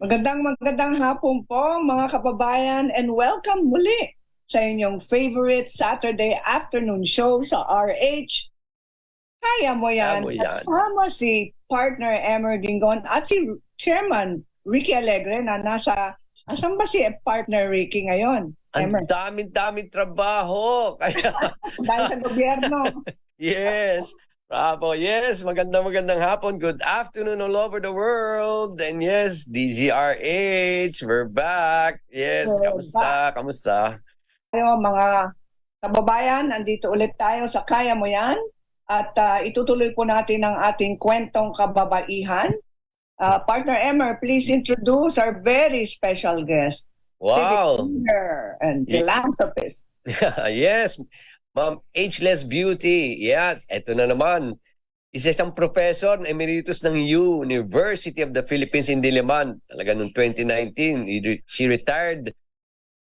Magandang hapon po mga kababayan and welcome muli sa inyong favorite Saturday afternoon show sa RH. Kaya mo yan, kasama si partner Emer Gingon at si Chairman Ricky Alegre na asan ba si partner Ricky ngayon? Ang daming trabaho. Kaya... Dahil sa gobyerno. Yes. Bravo. Yes. Magandang hapon. Good afternoon all over the world. And yes, DZRH, we're back. Yes. Kamusta? Tayo mga kababayan, nandito ulit tayo sa Kaya Mo Yan. At itutuloy po natin ang ating kwentong kababaihan. Partner Emer, please introduce our very special guest. Wow. Civic leader and philanthropist. Yes. Ma'am, Ageless Beauty. Yes, eto na naman. Isa siyang professor emeritus ng University of the Philippines in Diliman. Talaga noong 2019, she retired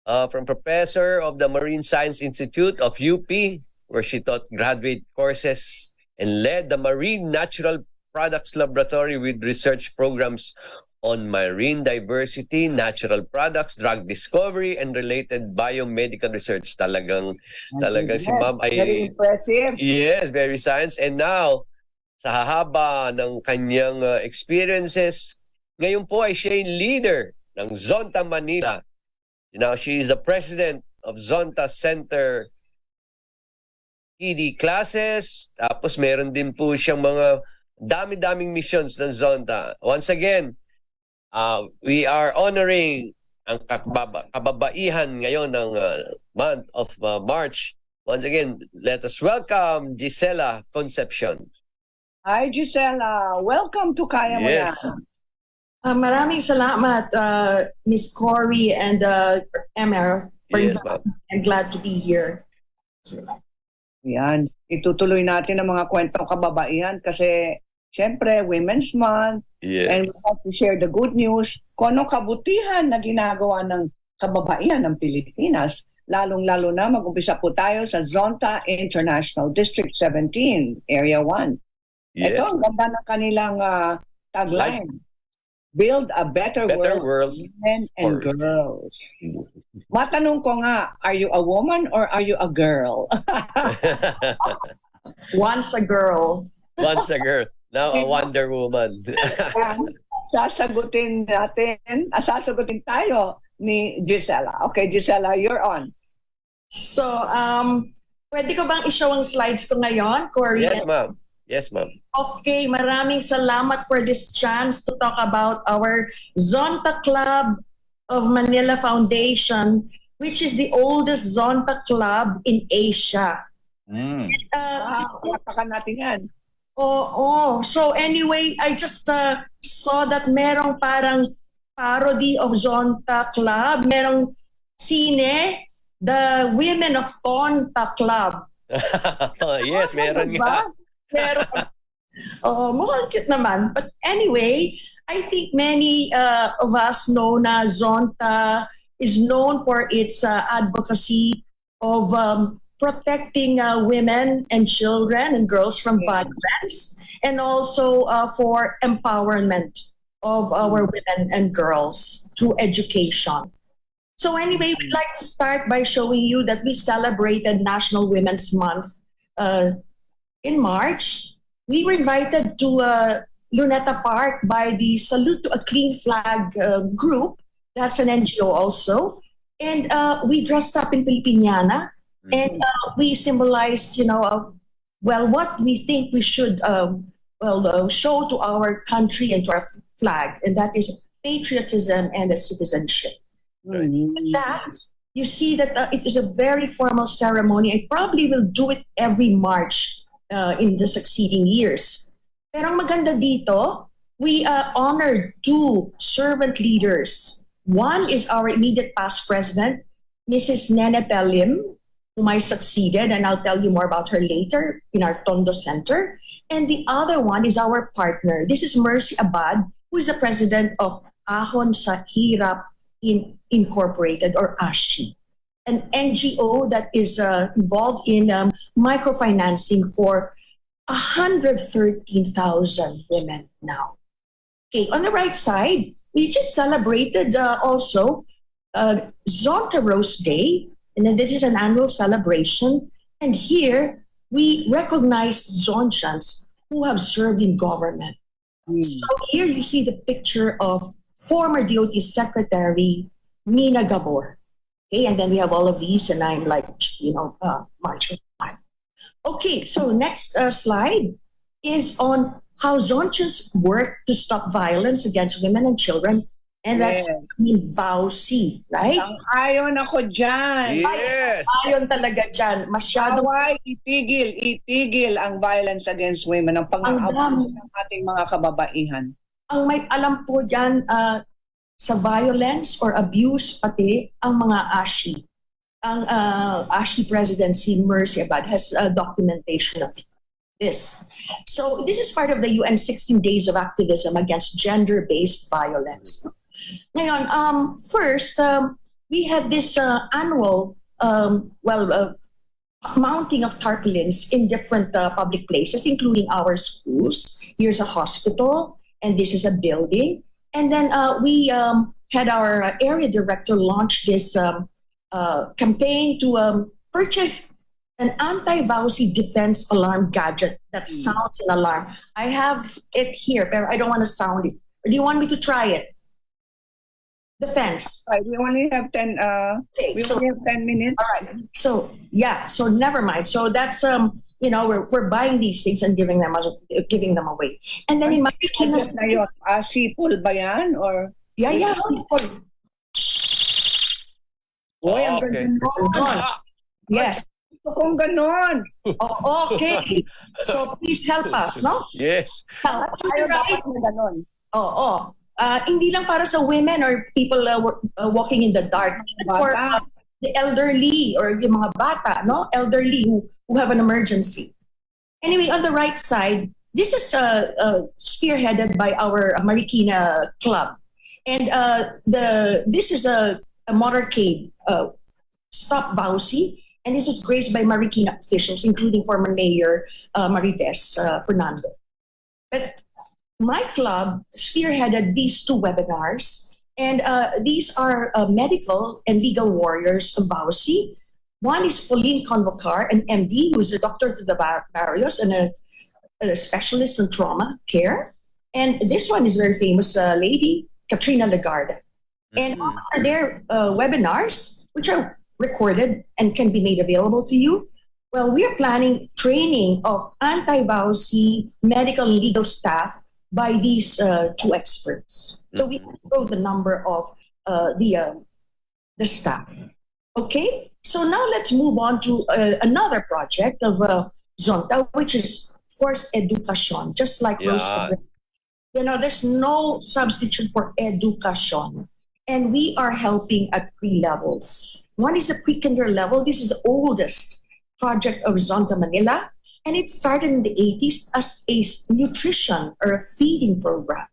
from professor of the Marine Science Institute of UP, where she taught graduate courses and led the Marine Natural Products Laboratory with research programs on marine diversity, natural products, drug discovery, and related biomedical research. Talagang si Ma'am ay... Very impressive. Yes, very science. And now, sa hahaba ng kanyang experiences, ngayon po ay siya yung leader ng Zonta, Manila. Now, she is the president of Zonta Center PD classes. Tapos meron din po siyang mga dami-daming missions ng Zonta. Once again, we are honoring ang kababaihan ngayon ng month of March. Once again, let us welcome Gisela Concepcion. Hi, Gisela. Welcome to Kaya Mo Yan. Maraming salamat, Miss Cory and Emer. Yes, I'm glad to be here. Yan. Itutuloy natin ang mga kwentong kababaihan kasi siyempre, Women's Month. Yes. And we have to share the good news kung anong kabutihan na ginagawa ng kababaihan ng Pilipinas. Lalong-lalo na mag-umpisa po tayo sa Zonta International District 17, Area 1. Yes. Ito, ang ganda ng kanilang tagline. Build a better world for women and girls. Matanong ko nga, are you a woman or are you a girl? Once a girl. Once a girl. Now a Wonder Woman. Sasagutin tayo ni Gisela. Okay, Gisela, you're on. So, pwede ko bang i-show ang slides ko ngayon, Cory? Yes, ma'am. Yes, ma'am. Okay, maraming salamat for this chance to talk about our Zonta Club of Manila Foundation, which is the oldest Zonta club in Asia. Palakpakan natin yan. So anyway, I just saw that merong parang parody of Zonta Club. Merong sine, the Women of Tonta Club. Yes, meron nga. Meron. Mukhang cute naman. But anyway, I think many of us know na Zonta is known for its advocacy of protecting women and children and girls from violence, and also for empowerment of our women and girls through education. So anyway, we'd like to start by showing you that we celebrated National Women's Month in March. We were invited to Luneta Park by the Salute to a Clean Flag group. That's an NGO also. And we dressed up in Filipiniana. And we symbolized, what we think we should show to our country and to our flag, and that is patriotism and citizenship. With that, you see that it is a very formal ceremony. I probably will do it every March in the succeeding years. Pero ang maganda dito, we honored two servant leaders. One is our immediate past president, Mrs. Nene Pelim, whom I succeeded, and I'll tell you more about her later in our Tondo Center. And the other one is our partner. This is Mercy Abad, who is the president of Ahon sa Hirap Incorporated, or ASHI, an NGO that is involved in microfinancing for 113,000 women now. Okay, on the right side, we just celebrated also Zonta Rose Day, and then this is an annual celebration. And here we recognize Zontians who have served in government. So here you see the picture of former DOT Secretary Mina Gabor. Okay, and then we have all of these, and I'm like, marching on. Okay, so next slide is on how Zontians work to stop violence against women and children. And that's VAUC, right? Ayon ako dyan. Yes. Ayon talaga dyan. Masyado. Away, itigil ang violence against women, ang pang-aabuso ng ating mga kababaihan. Ang may alam po dyan sa violence or abuse pati ang mga ASHI. Ang ASHI presidency, Mercy Abad, has documentation of this. So this is part of the UN 16 Days of Activism Against Gender-Based Violence. Ngayon, first, we have this annual, mounting of tarpaulins in different public places, including our schools. Here's a hospital, and this is a building. And then we had our area director launch this campaign to purchase an anti-VAUC defense alarm gadget that sounds an alarm. I have it here, but I don't want to sound it. Or do you want me to try it? Defense. Right, we only have 10 only have 10 minutes. All right. So never mind. So that's we're buying these things and giving them away. And then in my Just na yun, sipol ba yan? Or sipol. Uy, ang ganon. Yes. Ito kung ganon. Oh, okay. So please help us, no? Yes. Ayaw dapat na ganon. Oo. Hindi lang para sa women or people walking in the dark. For the elderly or yung mga bata, no? Elderly who have an emergency. Anyway, on the right side, this is spearheaded by our Marikina Club. And this is a motorcade, Stop VAUC. And this is graced by Marikina officials, including former Mayor Marites Fernando. But my club spearheaded these two webinars, and these are medical and legal warriors of VAUC. One is Pauline Convocar, an MD, who's a doctor to the Barrios and a specialist in trauma care. And this one is very famous lady, Katrina Lagarde. And on their webinars, which are recorded and can be made available to you, well, we are planning training of anti-VAUC medical and legal staff by these two experts. So we grow the number of the staff. Okay, so now let's move on to another project of Zonta, which is Force Education, just like Rose. There's no substitute for education. And we are helping at 3 levels. One is the pre-kinder level. This is the oldest project of Zonta Manila. And it started in the 80s as a nutrition or a feeding program.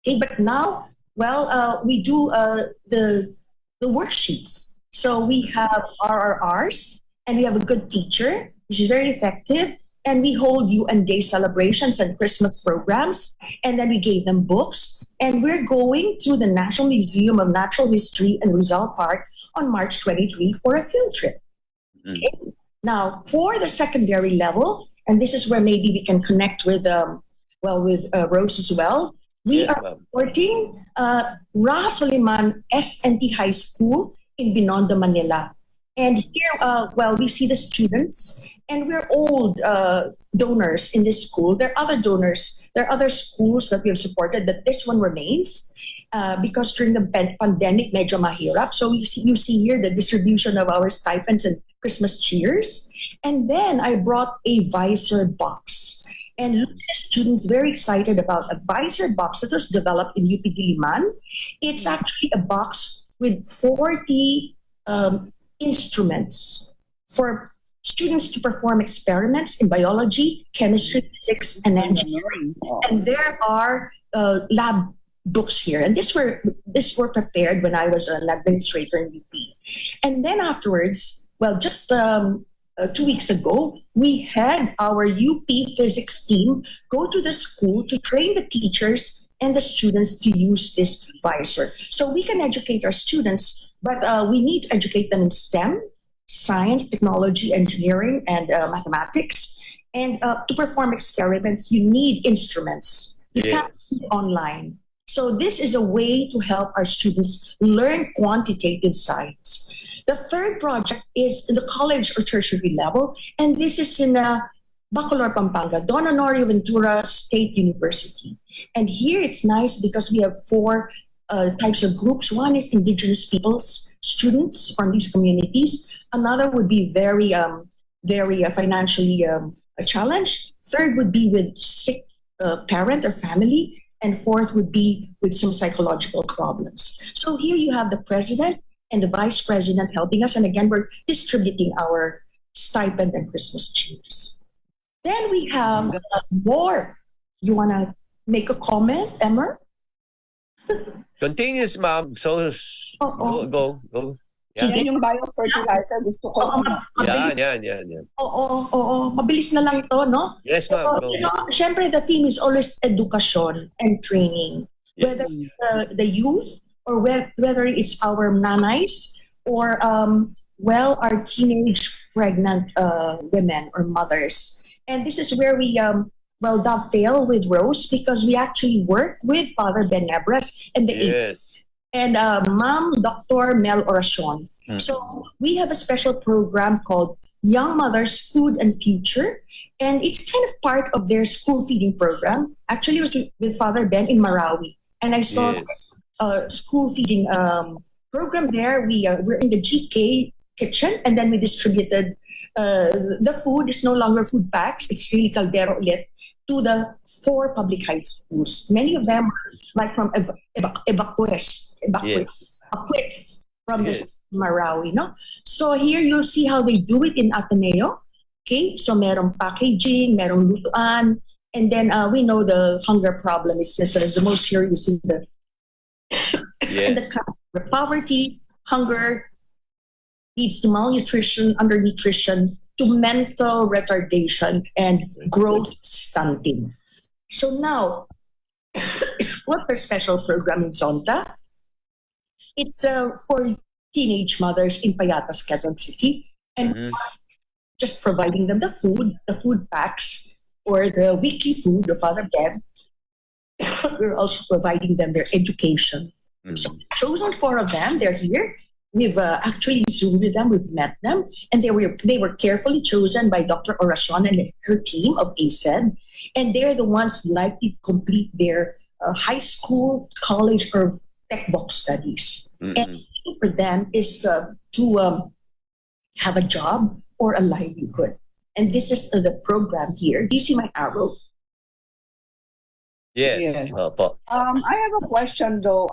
Okay, but now, we do the worksheets. So we have RRRs, and we have a good teacher, which is very effective. And we hold UN Day celebrations and Christmas programs. And then we gave them books. And we're going to the National Museum of Natural History in Rizal Park on March 23 for a field trip. Okay? Now, for the secondary level, and this is where maybe we can connect with Rose as well. We are supporting Raha Soliman SNT High School in Binondo, Manila. And here, we see the students, and we're old donors in this school. There are other donors. There are other schools that we have supported, but this one remains because during the pandemic, medyo mahirap. So you see here the distribution of our stipends and Christmas cheers. And then I brought a visor box. And look at the students very excited about a visor box that was developed in UP Diliman. It's actually a box with 40 instruments for students to perform experiments in biology, chemistry, physics, and engineering. And there are lab books here. And this were prepared when I was an administrator in UP. And then afterwards, just 2 weeks ago, we had our UP physics team go to the school to train the teachers and the students to use this visor. So we can educate our students, but we need to educate them in STEM, science, technology, engineering, and mathematics. And to perform experiments, you need instruments. You can't do it online. So this is a way to help our students learn quantitative science. The third project is in the college or tertiary level, and this is in Bacolor, Pampanga, Don Honorio Ventura State University. And here it's nice because we have four types of groups. One is indigenous peoples, students from these communities. Another would be very financially challenged. Third would be with sick parent or family. And fourth would be with some psychological problems. So here you have the president and the vice president helping us. And again, we're distributing our stipend and Christmas cheers. Then we have more. You want to make a comment, Emma? Continuous, ma'am. So, go. Yeah. Sige, yung biofertilizer, gusto ko. Yan. Oo. Mabilis na lang ito, no? Yes, ma'am. Siyempre, the theme is always education and training. Whether it's the youth or whether it's our nanays or, our teenage pregnant women or mothers. And this is where we dovetail with Rose because we actually work with Father Ben Nebres and the and Ma'am Dr. Mel Oracion. So we have a special program called Young Mothers Food and Future, and it's kind of part of their school feeding program. Actually, it was with Father Ben in Marawi, and I saw a school feeding program there. We're in the GK kitchen, and then we distributed the food. Is no longer food packs; it's really caldero ulit to the 4 public high schools. Many of them are like from evacuees from the Marawi, no? So here you'll see how they do it in Ateneo. Okay, so merong packaging, merong lutuan, and then we know the hunger problem is the most serious in the in the country. Poverty, hunger leads to malnutrition, undernutrition, to mental retardation and growth stunting. So now, what's our special program in Zonta? It's for teenage mothers in Payatas, Quezon City, and just providing them the food packs, or the weekly food, the Father Ben. We're also providing them their education. So we've chosen 4 of them. They're here. We've actually Zoomed with them. We've met them, and they were carefully chosen by Dr. Oracion and her team of ACED, and they're the ones likely to complete their high school, college, or tech voc studies. And for them is to have a job or a livelihood. And this is the program here. Do you see my arrow? Yes. I have a question though.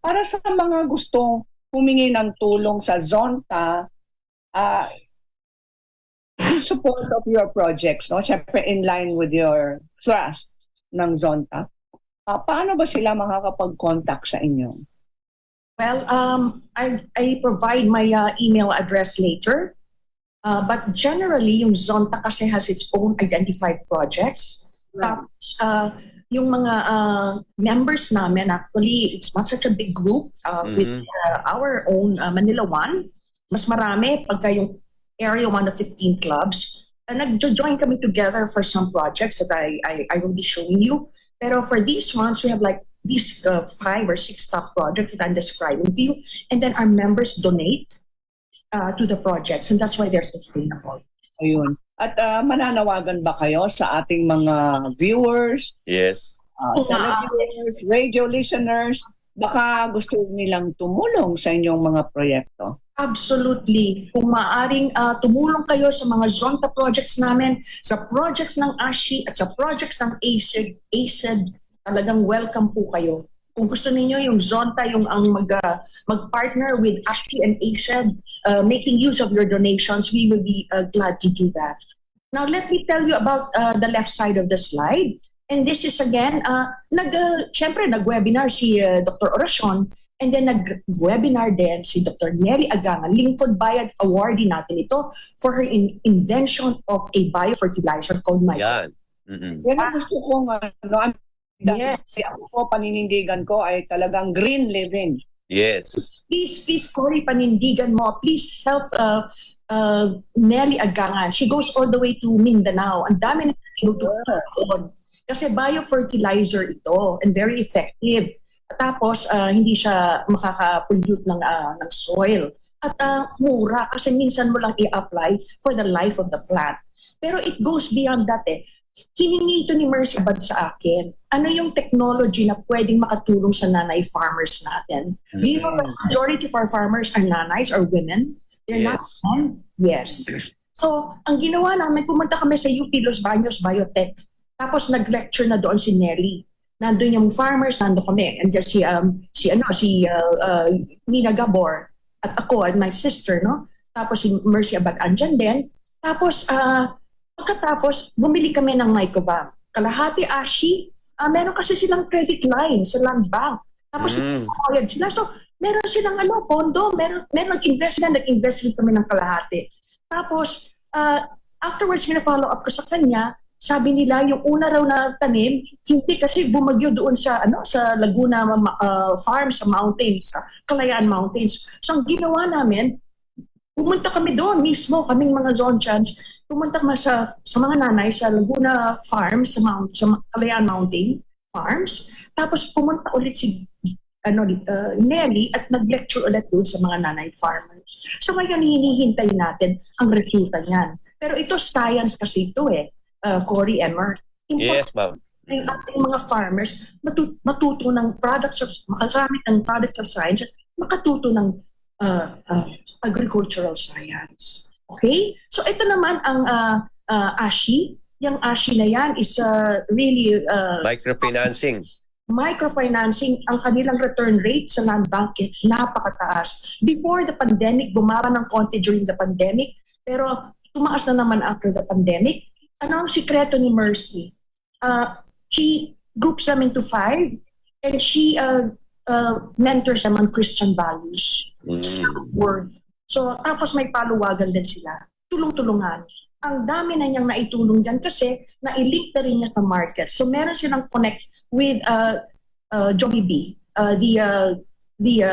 Para sa mga gustong humingi ng tulong sa Zonta, in support of your projects, no? Siyempre in line with your thrust ng Zonta, paano ba sila makakapag-contact sa inyo? Well, I provide my email address later. But generally, yung Zonta kasi has its own identified projects. Tapos, yung mga members namin, actually, it's not such a big group with our own Manila 1. Mas marami pagka yung Area 1 of 15 clubs. Nag-join kami together for some projects that I will be showing you. Pero for these ones, we have like these 5 or 6 top projects that I'm describing to you. And then our members donate to the projects, and that's why they're sustainable. Ayun. At mananawagan ba kayo sa ating mga viewers? Yes. Televiewers, radio listeners, baka gusto nilang tumulong sa inyong mga proyekto? Absolutely. Kung maaaring tumulong kayo sa mga Zonta projects namin, sa projects ng ASHI at sa projects ng ACED, talagang welcome po kayo. Kung gusto niyo yung Zonta yung ang mag-partner with ASHI and ACED, making use of your donations, we will be glad to do that. Now, let me tell you about the left side of the slide. And this is again, siyempre nag-webinar si Dr. Oracion, and then nag-webinar din si Dr. Neri Agangan, Lincoln Bayad awardee natin ito for her invention of a biofertilizer called Yan. Yan ang gusto kong Yes. Kasi ako po, paninindigan ko ay talagang green living. Yes. Please, Cory, panindigan mo. Please help Nelly Agangan. She goes all the way to Mindanao. Ang dami na tinutulungan. Kasi biofertilizer ito and very effective. Tapos, hindi siya makaka-pollute ng soil. At mura kasi minsan mo lang i-apply for the life of the plant. Pero it goes beyond that eh. Hiningi ito ni Mercy Abad sa akin. Ano yung technology na pwedeng makatulong sa nanay farmers natin? Do you know the majority of our farmers are nanays or women? They're not men? Yes. So, ang ginawa namin, pumunta kami sa UP Los Baños Biotech. Tapos nag-lecture na doon si Nelly. Nandun yung farmers, nandun kami. And si Nina Gabor at ako and my sister, no? Tapos si Mercy Abad andyan din. Tapos, pagkatapos, bumili kami ng microvam. Kalahati ashi, meron kasi silang credit line sa land bank. Tapos, sila. So, meron silang pondo, meron nag-invest rin kami ng kalahati. Tapos, afterwards, follow up ko sa kanya, sabi nila, yung una raw na tanim, hindi kasi bumagyo doon sa Laguna Farm, sa mountains, sa Kalayaan Mountains. So, ang ginawa namin, pumunta kami doon mismo, kaming mga Zonchans, pumunta kami sa mga nanay sa Laguna Farm, sa Kalayaan Mountain Farms. Tapos pumunta ulit si Nelly at nag-lecture ulit doon sa mga nanay farmers. So ngayon, hinihintay natin ang resulta niyan. Pero ito, science kasi ito Cory, Emmer. Yes, ma'am. Yung ating mga farmers matuto ng makagamit ng products of science, makatuto ng agricultural science. Okay? So ito naman ang ASHI. Yung ASHI na yan is really Microfinancing. Microfinancing, ang kanilang return rate sa land bank napakataas. Before the pandemic, bumaba ng konti during the pandemic, pero tumaas na naman after the pandemic. Ano ang sikreto ni Mercy? She groups them into 5 and she mentors them on Christian values. Self-worth. So, tapos may paluwagan din sila. Tulong-tulungan. Ang dami na niyang naitulong dyan kasi na-link na rin niya sa market. So, meron silang connect with Jollibee, the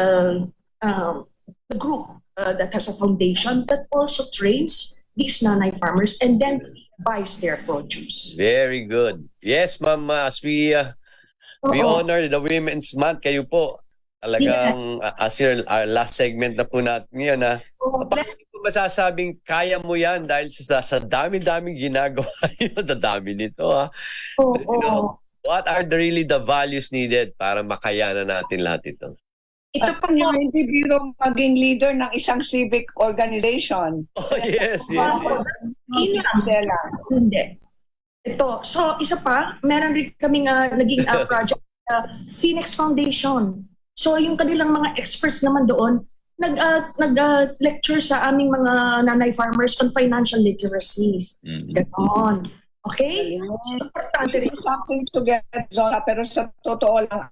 group that has a foundation that also trains these nanay farmers and then buys their produce. Very good. Yes, ma'am. As we honor the Women's Month, kayo po, talagang as our last segment na po natin ngayon, bakit po masasabing kaya mo yan dahil sa dami-daming ginagawa yun, dami nito, what are really the values needed para makayanan natin lahat ito? Ito pa nga, hindi biro maging leader ng isang civic organization. Oh, yes. Gisela. Hindi. Ito. So, isa pa, meron rin kaming naging project, Phoenix Foundation. So, yung kanilang mga experts naman doon, nag-lecture sa aming mga nanay farmers on financial literacy. Ganon. Okay? Importante rin something to get Zonta, pero sa totoo lang,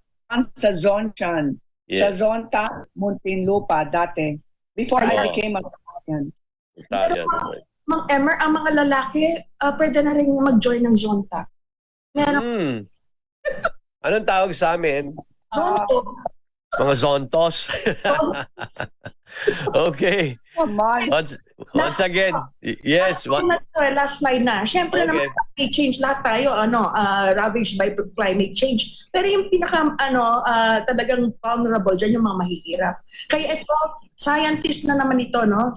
sa Zonchan. Yes. Sa Zonta, Muntinlupa, dati. Before I became a Italian. Pero, Mang Emmer, ang mga lalaki, pwede na rin mag-join ng Zonta. Meron. Anong tawag sa amin? Zonto. Mga zontos. Okay. Once again, yes. Last slide na. Siyempre naman, climate change, lahat tayo, ravaged by climate change. Pero yung talagang vulnerable dyan, yung mga mahihirap. Kaya ito, scientist na naman ito, no?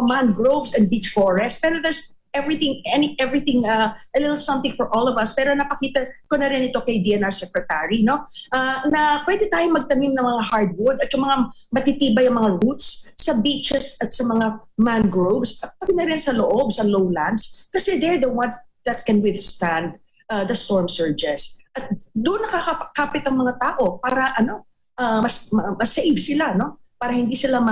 Mangroves and beach forests. Pero there's everything, a little something for all of us. Pero napakita ko na rin ito kay DNR Secretary, no? Na pwede tayong magtanim ng mga hardwood at yung mga matitibay yung mga roots sa beaches at sa mga mangroves, pati na rin sa loob, sa lowlands, kasi they're the one that can withstand the storm surges. At doon nakakapit ang mga tao para mas save sila, no? Para hindi sila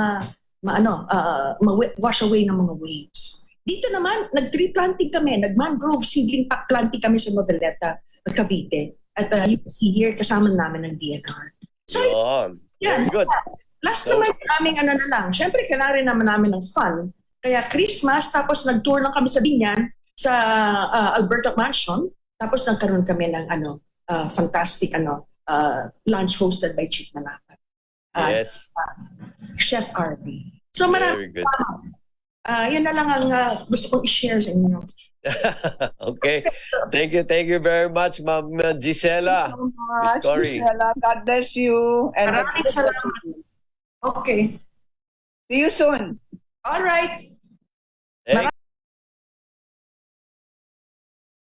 wash away ng mga waves. Dito naman, nag-tree planting kami, nag-mangrove seedling planting kami sa Noveleta, Cavite. At you can see here, kasama namin ng DNR. So, very good. Last naman aming na lang. Siyempre, kailangan rin namin ng fun. Kaya Christmas, tapos nag-tour lang kami sa Binyan, sa Alberta Mansion. Tapos nagkaroon kami ng fantastic lunch hosted by Chief Manaka. Yes. Chef RV. So Very good. Yun na lang ang gusto kong i-share sa inyo. Okay. Thank you very much, Ma'am Gisela. Thank you so much, Miss Cory. Gisela. God bless you. And Maraming salamat. Okay. see you soon. All right. Thank